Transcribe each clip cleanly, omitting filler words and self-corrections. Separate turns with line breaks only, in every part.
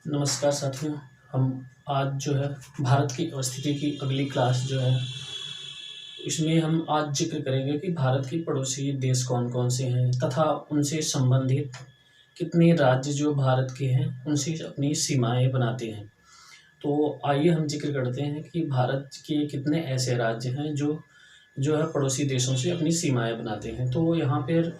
नमस्कार साथियों। हम आज जो है भारत की अवस्थिति की अगली क्लास जो है इसमें हम आज जिक्र करेंगे कि भारत के पड़ोसी देश कौन कौन से हैं तथा उनसे संबंधित कितने राज्य जो भारत के हैं उनसे अपनी सीमाएं बनाते हैं। तो आइए हम जिक्र करते हैं कि भारत के कितने ऐसे राज्य हैं जो है पड़ोसी देशों से अपनी सीमाएं बनाते हैं। तो यहाँ पर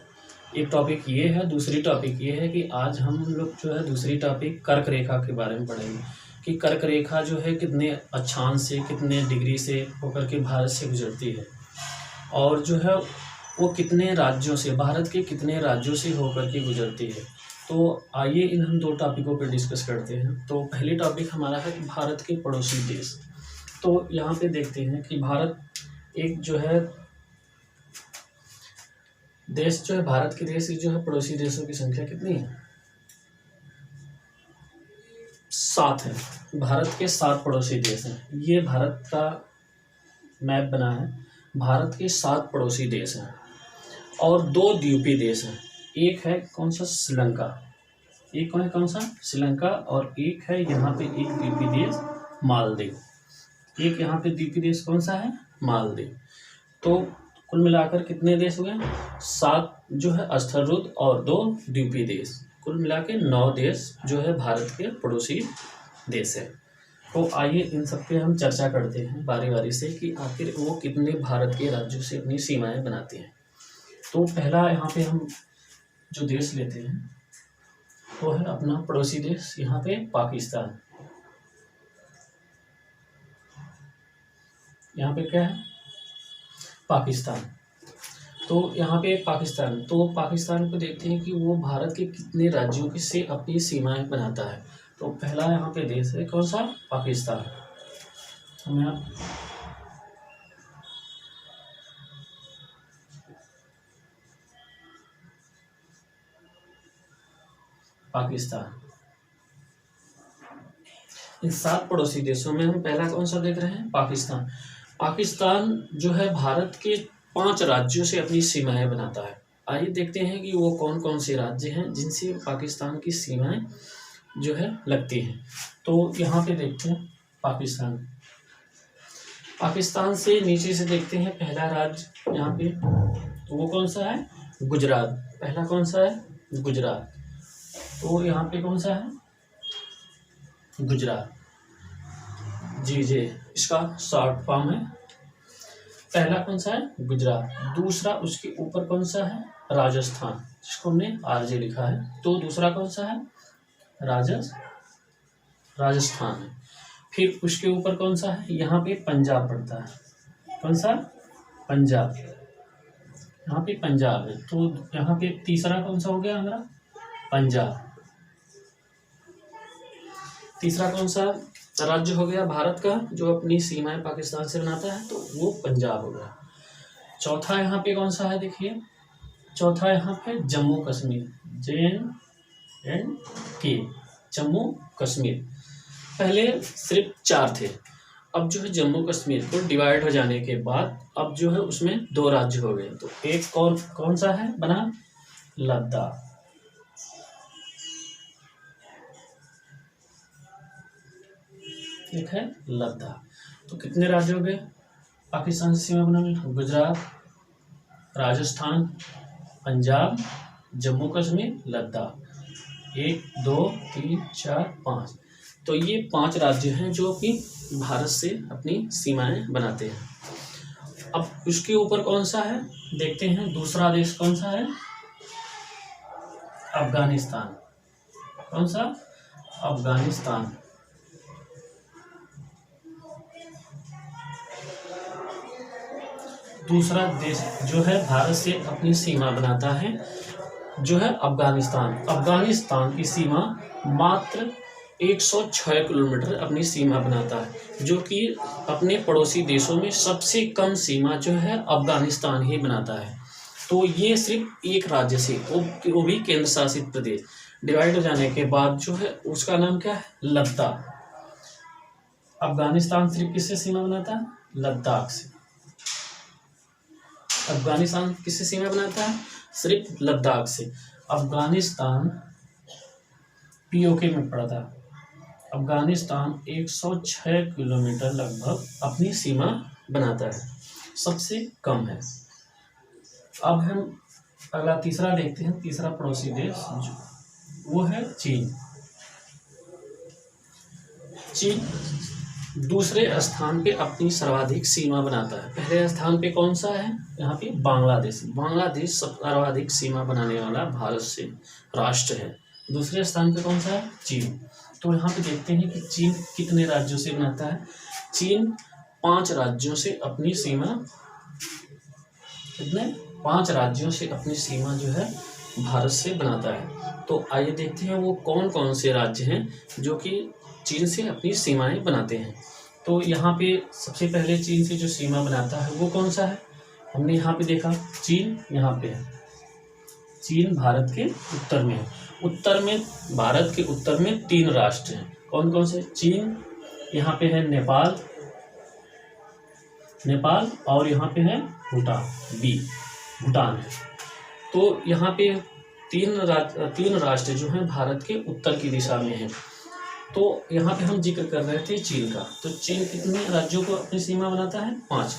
एक टॉपिक ये है, दूसरी टॉपिक ये है कि आज हम लोग जो है दूसरी टॉपिक कर्क रेखा के बारे में पढ़ेंगे कि कर्क रेखा जो है कितने अक्षांश से कितने डिग्री से होकर के भारत से गुजरती है और जो है वो कितने राज्यों से, भारत के कितने राज्यों से होकर के गुजरती है। तो आइए इन हम दो टॉपिकों पर डिस्कस करते हैं। तो पहली टॉपिक हमारा है कि भारत के पड़ोसी देश। तो यहाँ पे देखते हैं कि भारत एक जो है देश जो है भारत के देश की जो है पड़ोसी देशों की संख्या कितनी है? 7 है। भारत के 7 पड़ोसी देश हैं। ये भारत का मैप बना है। भारत के 7 पड़ोसी देश हैं और 2 द्वीपीय देश हैं। एक है कौन सा? श्रीलंका। एक कौन सा? श्रीलंका। और एक है यहाँ पे एक द्वीपीय देश मालदीव। एक यहाँ पे द्वीपीय देश कौन सा है? मालदीव। तो कुल मिलाकर कितने देश हुए? 7 जो है स्थलरुद्ध और 2 द्वीपीय देश, कुल मिला के 9 देश जो है भारत के पड़ोसी देश है। तो आइए इन सब पे हम चर्चा करते हैं बारी बारी से कि आखिर वो कितने भारत के राज्यों से अपनी सीमाएं बनाते हैं। तो पहला यहाँ पे हम जो देश लेते हैं वो है अपना पड़ोसी देश, यहाँ पे पाकिस्तान। यहाँ पे क्या है? पाकिस्तान। तो यहाँ पे पाकिस्तान, तो पाकिस्तान को देखते हैं कि वो भारत के कितने राज्यों की से अपनी सीमाएं बनाता है। तो पहला यहाँ पे देश है कौन सा? पाकिस्तान। हम यहाँ पाकिस्तान, इन 7 पड़ोसी देशों में हम पहला कौन सा देख रहे हैं? पाकिस्तान। पाकिस्तान जो है भारत के 5 राज्यों से अपनी सीमाएं बनाता है। आइए देखते हैं कि वो कौन कौन से राज्य हैं जिनसे पाकिस्तान की सीमाएं जो है लगती हैं। तो यहाँ पे देखते हैं पाकिस्तान। पाकिस्तान से नीचे से देखते हैं पहला राज्य यहाँ पे, तो वो कौन सा है? गुजरात। पहला कौन सा है? गुजरात। तो यहाँ पे कौन सा है? गुजरात। जी इसका शॉर्ट फॉर्म है। पहला कौन सा है? गुजरात। दूसरा उसके ऊपर कौन सा है? राजस्थान, जिसको हमने आरजे लिखा है। तो दूसरा कौन सा है? राजस्थान है। फिर उसके ऊपर कौन सा है? यहाँ पे पंजाब पड़ता है। कौन सा? पंजाब। यहाँ पे पंजाब है। तो यहाँ पे तीसरा कौन सा हो गया हमारा? पंजाब। तीसरा कौन सा राज्य हो गया भारत का जो अपनी सीमाएं पाकिस्तान से बनाता है? तो वो पंजाब हो गया। चौथा यहाँ पे कौन सा है? देखिए चौथा यहाँ पे जम्मू कश्मीर, JNK, जम्मू कश्मीर। पहले सिर्फ 4 थे, अब जो है जम्मू कश्मीर को डिवाइड हो जाने के बाद अब जो है उसमें 2 राज्य हो गए। तो एक और कौन सा है बना? लद्दाख। एक है लद्दाख। तो कितने राज्य हो गए पाकिस्तान से सीमा बनाने? गुजरात, राजस्थान, पंजाब, जम्मू कश्मीर, लद्दाख। 1 2 3 4 5। तो ये 5 राज्य हैं जो कि भारत से अपनी सीमाएं बनाते हैं। अब उसके ऊपर कौन सा है देखते हैं। दूसरा देश कौन सा है? अफगानिस्तान। कौन सा? अफगानिस्तान। दूसरा देश जो है भारत से अपनी सीमा बनाता है जो है अफगानिस्तान। अफगानिस्तान की सीमा मात्र 106 किलोमीटर अपनी सीमा बनाता है, जो कि अपने पड़ोसी देशों में सबसे कम सीमा जो है अफगानिस्तान ही बनाता है। तो ये सिर्फ एक राज्य से, वो भी केंद्र शासित प्रदेश, डिवाइड हो जाने के बाद जो है उसका नाम क्या है? लद्दाख। अफगानिस्तान सिर्फ किससे सीमा बनाता है? लद्दाख से। अफगानिस्तान किससे सीमा बनाता है? सिर्फ लद्दाख से। अफगानिस्तान POK में पड़ा था। अफगानिस्तान 106 किलोमीटर लगभग अपनी सीमा बनाता है, सबसे कम है। अब हम अगला तीसरा देखते हैं। तीसरा पड़ोसी देश वो है चीन। चीन दूसरे स्थान पे अपनी सर्वाधिक सीमा बनाता है। पहले स्थान पे कौन सा है? यहाँ पे बांग्लादेश। बांग्लादेश सर्वाधिक सीमा बनाने वाला भारत से राष्ट्र है। दूसरे स्थान पे कौन सा है? चीन। तो यहाँ पे देखते हैं कि चीन कितने राज्यों से बनाता है। चीन 5 राज्यों से अपनी सीमा, कितने? 5 राज्यों से अपनी सीमा जो है भारत से बनाता है। तो आइए देखते हैं वो कौन कौन से राज्य हैं जो कि चीन से अपनी सीमाएं बनाते हैं। तो यहाँ पे सबसे पहले चीन से जो सीमा बनाता है वो कौन सा है? हमने यहाँ पे देखा चीन यहाँ पे है। चीन भारत के उत्तर में है। उत्तर में, भारत के उत्तर में 3 राष्ट्र हैं। कौन कौन से? चीन, यहाँ पे है नेपाल, नेपाल और यहाँ पे है भूटान है। तो यहाँ पे 3 राष्ट्र जो हैं भारत के उत्तर की दिशा में हैं। तो यहाँ पे हम जिक्र कर रहे थे चीन का। तो चीन कितने राज्यों को अपनी सीमा बनाता है? 5।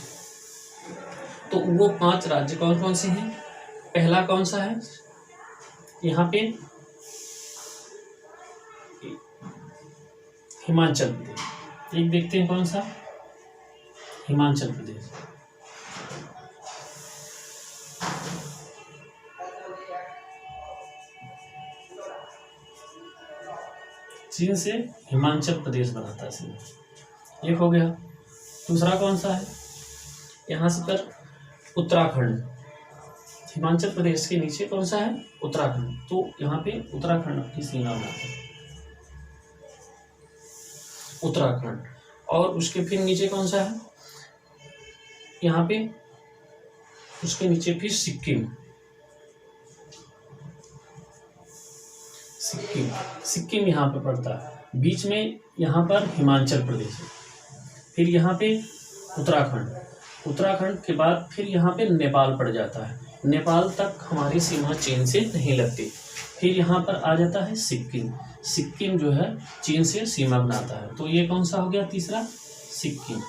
तो वो 5 राज्य कौन कौन से हैं? पहला कौन सा है? यहाँ पे हिमाचल प्रदेश। एक देखते हैं कौन सा? हिमाचल प्रदेश। चीन से हिमाचल प्रदेश बनाता है सीमा। एक हो गया। दूसरा कौन सा है? यहाँ से पर उत्तराखंड। हिमाचल प्रदेश के नीचे कौन सा है? उत्तराखंड। तो यहाँ पे उत्तराखंड की सीमा बनाता है, उत्तराखंड। और उसके फिर नीचे कौन सा है? यहाँ पे उसके नीचे फिर सिक्किम। सिक्किम यहाँ पे पड़ता है। बीच में यहाँ पर हिमाचल प्रदेश है। फिर यहाँ पे उत्तराखंड के बाद फिर यहाँ पे नेपाल पड़ जाता है। नेपाल तक हमारी सीमा चीन से नहीं लगती। फिर यहाँ पर आ जाता है सिक्किम जो है चीन से सीमा बनाता है। तो ये कौन सा हो गया? तीसरा सिक्किम।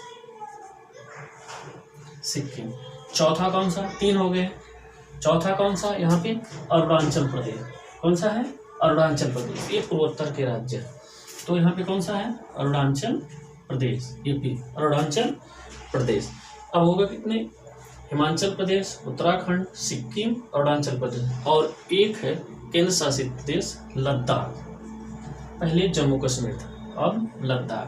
चौथा कौन सा? 3 हो गए। चौथा कौन सा? यहाँ पे अरुणाचल प्रदेश। कौन सा है? अरुणाचल प्रदेश। ये पूर्वोत्तर के राज्य है। तो यहाँ पे कौन सा है? अरुणाचल प्रदेश, यूपी। अरुणाचल प्रदेश। अब होगा कितने? हिमाचल प्रदेश, उत्तराखंड, सिक्किम, अरुणाचल प्रदेश और एक है केंद्र शासित प्रदेश लद्दाख। पहले जम्मू कश्मीर था, अब लद्दाख।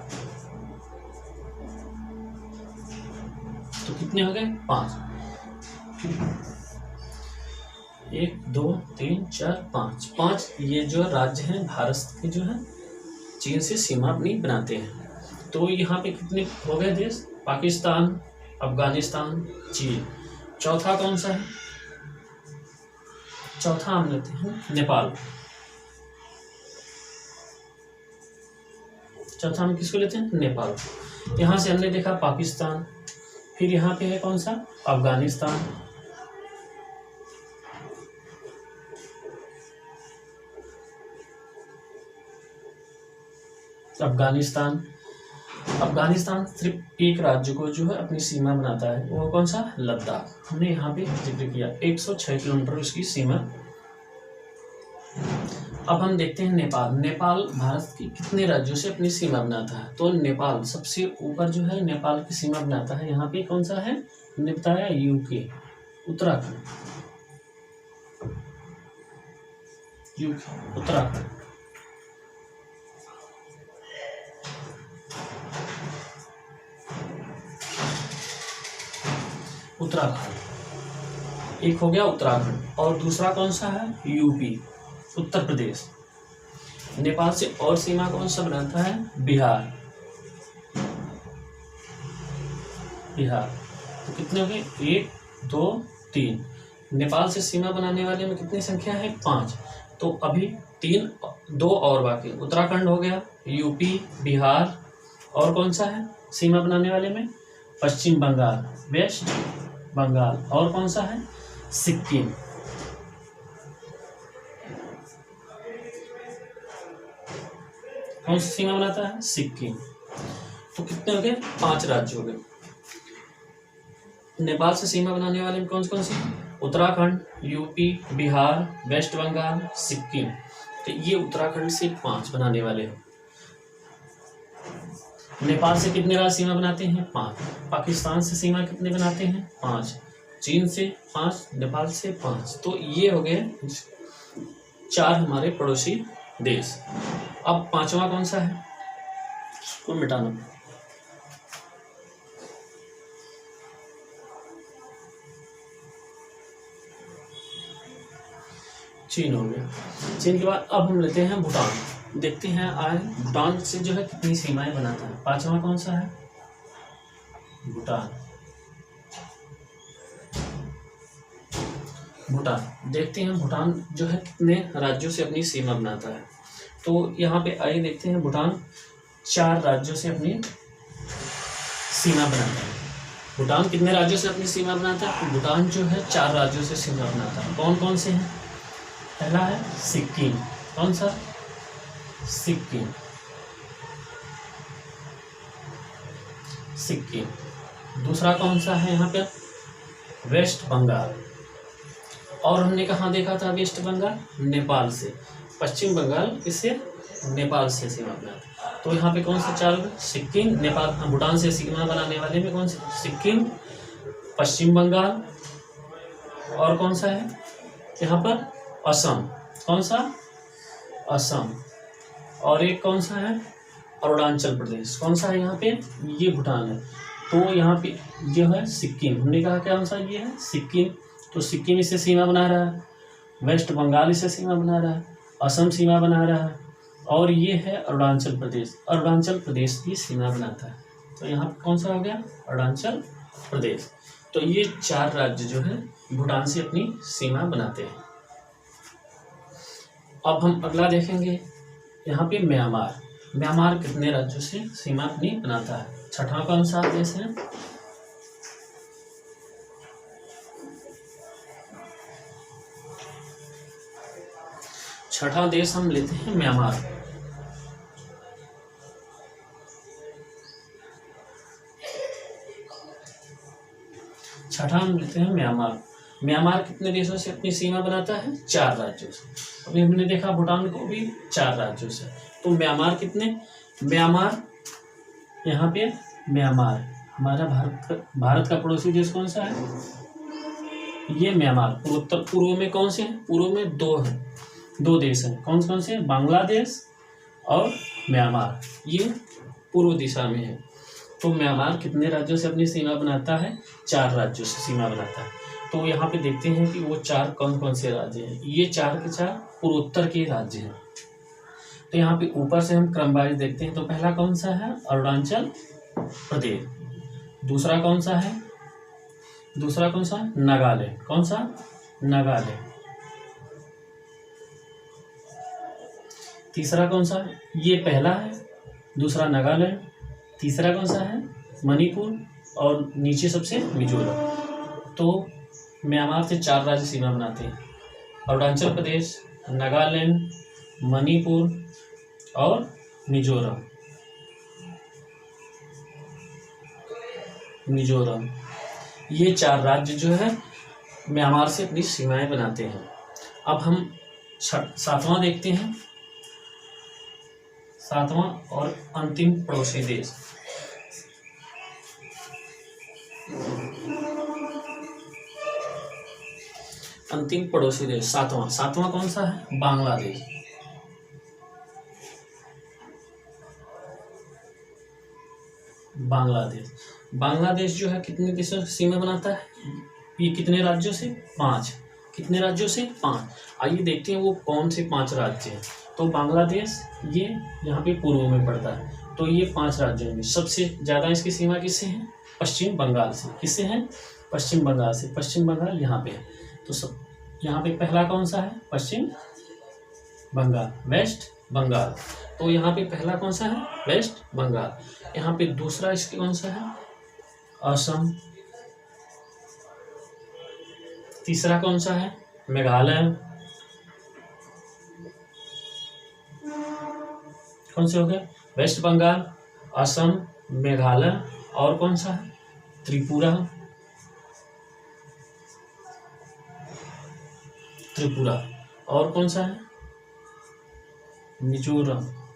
तो कितने हो गए? 5। 1 2 3 4 5 ये जो राज्य हैं भारत के जो है चीन से सीमा अपनी बनाते हैं। तो यहाँ पे कितने हो गए देश? पाकिस्तान, अफगानिस्तान, चीन। चौथा कौन सा है? चौथा हम लेते हैं नेपाल। चौथा हम किसको लेते हैं? नेपाल। यहाँ से हमने देखा पाकिस्तान। फिर यहाँ पे है कौन सा? अफगानिस्तान। अफगानिस्तान सिर्फ एक राज्य को जो है अपनी सीमा बनाता है, वो कौन सा? लद्दाख। हमने यहाँ पे जिक्र किया 106 किलोमीटर उसकी सीमा। अब हम देखते हैं नेपाल भारत के कितने राज्यों से अपनी सीमा बनाता है। तो नेपाल सबसे ऊपर जो है नेपाल की सीमा बनाता है। यहाँ पे कौन सा है? हमने बताया यूके, उत्तराखंड, उत्तराखंड। एक हो गया उत्तराखंड और दूसरा कौन सा है? यूपी, उत्तर प्रदेश। नेपाल से और सीमा कौन सा बनाता है? बिहार। तो कितने हो गए? 1 2 3। नेपाल से सीमा बनाने वाले में कितनी संख्या है? 5। तो अभी 2 और बाकी। उत्तराखंड हो गया, यूपी, बिहार और कौन सा है सीमा बनाने वाले में? पश्चिम बंगाल, वेस्ट बंगाल और कौन सा है? सिक्किम। कौन सी सीमा बनाता है? सिक्किम। तो कितने हो गए? 5 राज्य हो गए। नेपाल से सीमा बनाने वाले में कौन सी? उत्तराखंड, यूपी, बिहार, वेस्ट बंगाल, सिक्किम। तो ये उत्तराखंड से 5 बनाने वाले हैं। नेपाल से कितने राज्य सीमा बनाते हैं? 5। पाकिस्तान से सीमा कितने बनाते हैं? 5। चीन से 5, नेपाल से 5। तो ये हो गए 4 हमारे पड़ोसी देश। अब 5वां कौन सा है? उसको मिटाना। चीन हो गया। चीन के बाद अब हम लेते हैं भूटान। देखते हैं आज भूटान से जो है कितनी सीमाएं बनाता है। 5वां कौन सा है? भूटान। भूटान देखते हैं भूटान जो है कितने राज्यों से अपनी सीमा बनाता है। तो यहाँ पे आइए देखते हैं भूटान 4 राज्यों से अपनी सीमा बनाता है। भूटान कितने राज्यों से अपनी सीमा बनाता है? भूटान जो है 4 राज्यों से सीमा बनाता है। कौन कौन से हैं? पहला है सिक्किम। कौन सा? सिक्किम। सिक्किम। दूसरा कौन सा है यहाँ पे? वेस्ट बंगाल। और हमने कहाँ देखा था वेस्ट बंगाल? नेपाल से। पश्चिम बंगाल किससे? नेपाल से सीमा बनाता है। तो यहाँ पे कौन सा 4? सिक्किम, नेपाल, भूटान से सीमा बनाने वाले में कौन से? सिक्किम, पश्चिम बंगाल, और कौन सा है यहाँ पर? असम। कौन सा? असम। और एक कौन सा है? अरुणाचल प्रदेश। कौन सा है यहाँ पे? ये भूटान है। तो यहाँ पे जो है सिक्किम, हमने कहा क्या कौन सा? ये है सिक्किम। तो सिक्किम इससे सीमा बना रहा है। वेस्ट बंगाल इससे सीमा बना रहा है। असम सीमा बना रहा है। और ये है अरुणाचल प्रदेश। अरुणाचल प्रदेश की सीमा बनाता है। तो यहाँ पे कौन सा हो गया? अरुणाचल प्रदेश। तो ये 4 राज्य जो है भूटान से अपनी सीमा बनाते हैं। अब हम अगला देखेंगे यहाँ पे म्यांमार। म्यांमार कितने राज्यों से सीमा अपनी बनाता है? 6वां कौन सा देश है? छठा देश हम लेते हैं म्यांमार। छठा हम लेते हैं म्यांमार। म्यांमार कितने देशों से अपनी सीमा बनाता है? 4 राज्यों से। अभी हमने देखा भूटान को भी 4 राज्यों से। तो म्यांमार कितने? म्यांमार यहाँ पे म्यांमार हमारा भारत का पड़ोसी देश कौन सा है? ये म्यांमार। पूर्व में कौन से हैं? पूर्व में 2 हैं, 2 देश हैं। कौन से? बांग्लादेश और म्यांमार। ये पूर्व दिशा में है। तो म्यांमार कितने राज्यों से अपनी सीमा बनाता है? 4 राज्यों से सीमा बनाता है। तो यहाँ पे देखते हैं कि वो 4 कौन कौन से राज्य हैं। ये 4 के 4 पूर्वोत्तर के राज्य हैं। तो यहाँ पे ऊपर से हम क्रम वाइज देखते हैं। तो पहला कौन सा है? अरुणाचल प्रदेश। दूसरा कौन सा है? नागालैंड। कौन सा? नागालैंड। तीसरा कौन सा? ये पहला है। दूसरा नागालैंड। तीसरा कौन सा है? मणिपुर। और नीचे सबसे मिजोरम। तो म्यांमार से 4 राज्य सीमा बनाते हैं। अरुणाचल प्रदेश, नागालैंड, मणिपुर और मिजोरम। ये 4 राज्य जो है म्यांमार से अपनी सीमाएं बनाते हैं। अब हम 7वां देखते हैं। 7वां और अंतिम पड़ोसी देश। अंतिम पड़ोसी देश 7वां कौन सा है? बांग्लादेश। बांग्लादेश जो है कितने देशों से सीमा बनाता है? ये कितने राज्यों से? 5। कितने राज्यों से? 5। आइए देखते हैं वो कौन से 5 राज्य हैं। तो बांग्लादेश ये यहाँ पे पूर्व में पड़ता है। तो ये 5 राज्यों में सबसे ज़्यादा इसकी सीमा किससे है? पश्चिम बंगाल से। किससे है? पश्चिम बंगाल से। पश्चिम बंगाल यहाँ पे है। तो सब यहाँ पे पहला कौन सा है? पश्चिम बंगाल, वेस्ट बंगाल। तो यहाँ पे पहला कौन सा है? वेस्ट बंगाल। यहाँ पे दूसरा इसके कौन सा है? असम। तीसरा कौन सा है? मेघालय। कौन से हो गए? वेस्ट बंगाल, असम, मेघालय और कौन सा है? त्रिपुरा। त्रिपुरा और कौन सा है? मिजोरम।